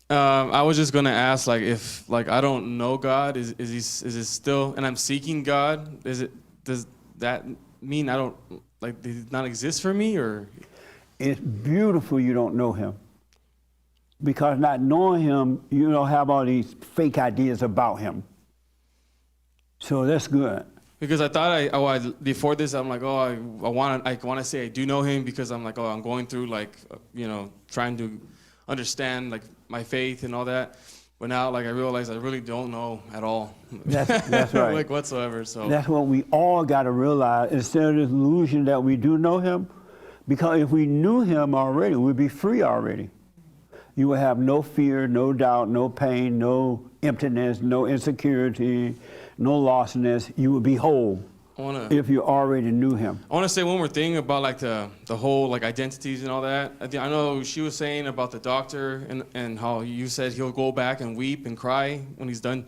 I was just gonna ask, like, if like I don't know God, is it still, and I'm seeking God? Does that mean I don't like did he not exist for me, or? It's beautiful you don't know him. Because not knowing him, you don't have all these fake ideas about him. So that's good. Because I thought before this I'm like, oh, I want to say I do know him, because I'm like, oh, I'm going through like trying to understand like my faith and all that. But now like I realize I really don't know at all. That's right. Like whatsoever. So that's what we all got to realize, instead of this illusion that we do know him. Because if we knew him already, we'd be free already. You would have no fear, no doubt, no pain, no emptiness, no insecurity, no lostness. You would be whole if you already knew him. I want to say one more thing about like the whole like identities and all that. I know she was saying about the doctor and how you said he'll go back and weep and cry when he's done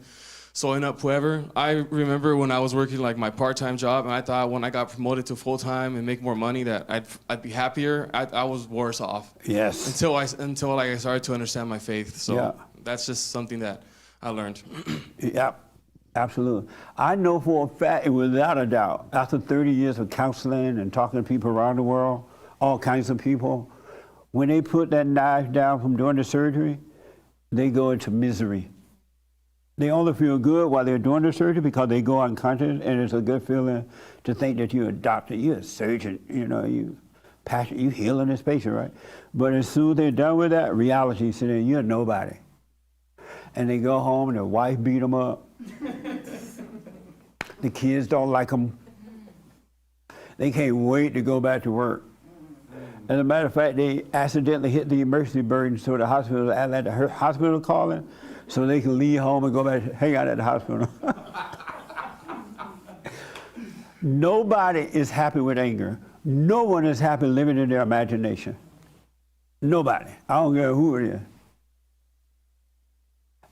sewing up whoever. I remember when I was working like my part-time job, and I thought when I got promoted to full-time and make more money that I'd be happier. I was worse off. Yes. Until I started to understand my faith. So yeah. That's just something that I learned. Yeah, absolutely. I know for a fact, without a doubt, after 30 years of counseling and talking to people around the world, all kinds of people, when they put that knife down from doing the surgery, they go into misery. They only feel good while they're doing the surgery because they go unconscious, and it's a good feeling to think that you're a doctor, you're a surgeon, you healing this patient, right? But as soon as they're done with that, reality says you're nobody. And they go home and their wife beat them up. The kids don't like them. They can't wait to go back to work. As a matter of fact, they accidentally hit the emergency button, so the hospital, let the hospital call in, so they can leave home and go back, hang out at the hospital. Nobody is happy with anger. No one is happy living in their imagination. Nobody. I don't care who it is.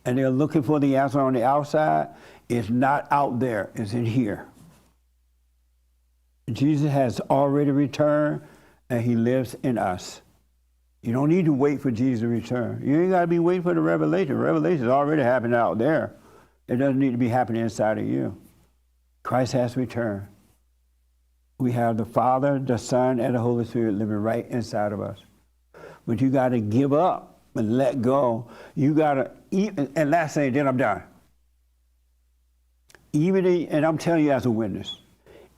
And they're looking for the answer on the outside. It's not out there, it's in here. Jesus has already returned, and he lives in us. You don't need to wait for Jesus to return. You ain't got to be waiting for the revelation. Revelation is already happening out there. It doesn't need to be happening inside of you. Christ has returned. We have the Father, the Son, and the Holy Spirit living right inside of us. But you got to give up and let go. You got to, and last thing, then I'm done. And I'm telling you as a witness,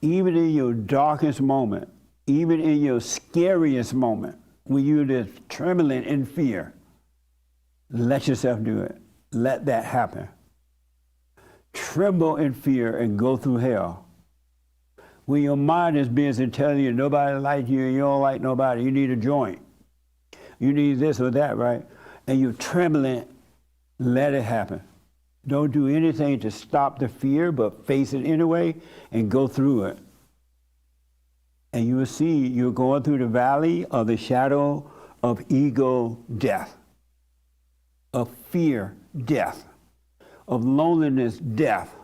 even in your darkest moment, even in your scariest moment, when you're just trembling in fear, let yourself do it. Let that happen. Tremble in fear and go through hell. When your mind is busy telling you nobody likes you, you don't like nobody, you need a joint, you need this or that, right? And you're trembling, let it happen. Don't do anything to stop the fear, but face it anyway and go through it. And you will see you're going through the valley of the shadow of ego death, of fear death, of loneliness death,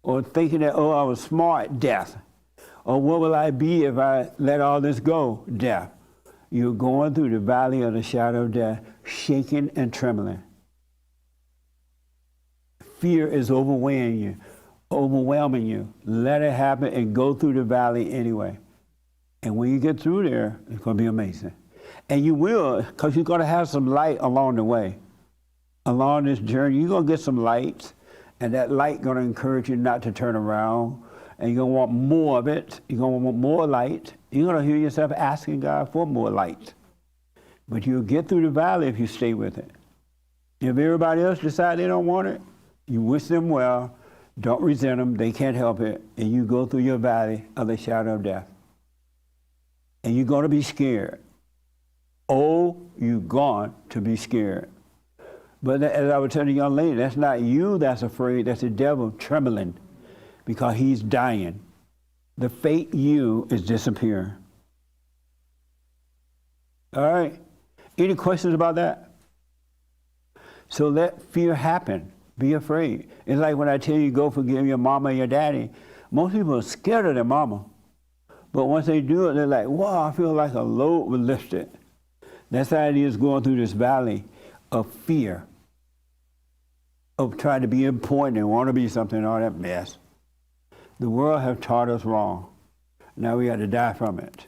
or thinking that, oh, I was smart death, or what will I be if I let all this go death. You're going through the valley of the shadow of death, shaking and trembling. Fear is overwhelming you. Let it happen and go through the valley anyway. And when you get through there, it's going to be amazing. And you will, because you're going to have some light along the way. Along this journey, you're going to get some light, and that light going to encourage you not to turn around. And you're going to want more of it. You're going to want more light. You're going to hear yourself asking God for more light. But you'll get through the valley if you stay with it. If everybody else decides they don't want it, you wish them well, don't resent them, they can't help it, and you go through your valley of the shadow of death. And you're going to be scared. Oh, you're going to be scared. But as I was telling the young lady, that's not you that's afraid, that's the devil trembling because he's dying. The fake you is disappearing. All right. Any questions about that? So let fear happen. Be afraid. It's like when I tell you go forgive your mama and your daddy. Most people are scared of their mama. But once they do it, they're like, wow, I feel like a load was lifted. That's how it is going through this valley of fear, of trying to be important and want to be something, all that mess. The world has taught us wrong. Now we got to die from it.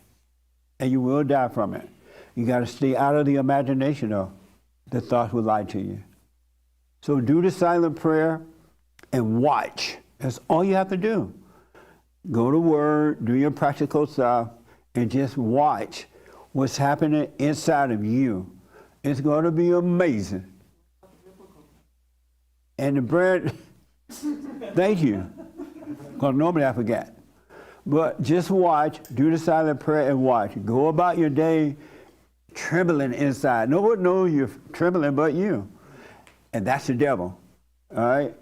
And you will die from it. You got to stay out of the imagination, though. The thoughts will lie to you. So do the silent prayer and watch. That's all you have to do. Go to Word, do your practical stuff, and just watch what's happening inside of you. It's going to be amazing. And the bread, thank you. Because normally I forget. But just watch, do the silent prayer and watch. Go about your day trembling inside. No one knows you're trembling but you. And that's the devil. All right?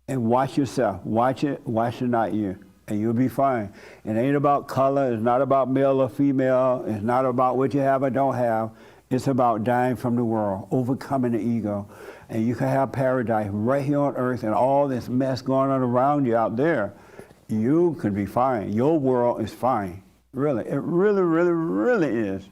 And watch yourself. Watch it, watch it, not you. And you'll be fine. It ain't about color. It's not about male or female. It's not about what you have or don't have. It's about dying from the world, overcoming the ego. And you can have paradise right here on earth and all this mess going on around you out there. You can be fine. Your world is fine. Really. It really, really, really is.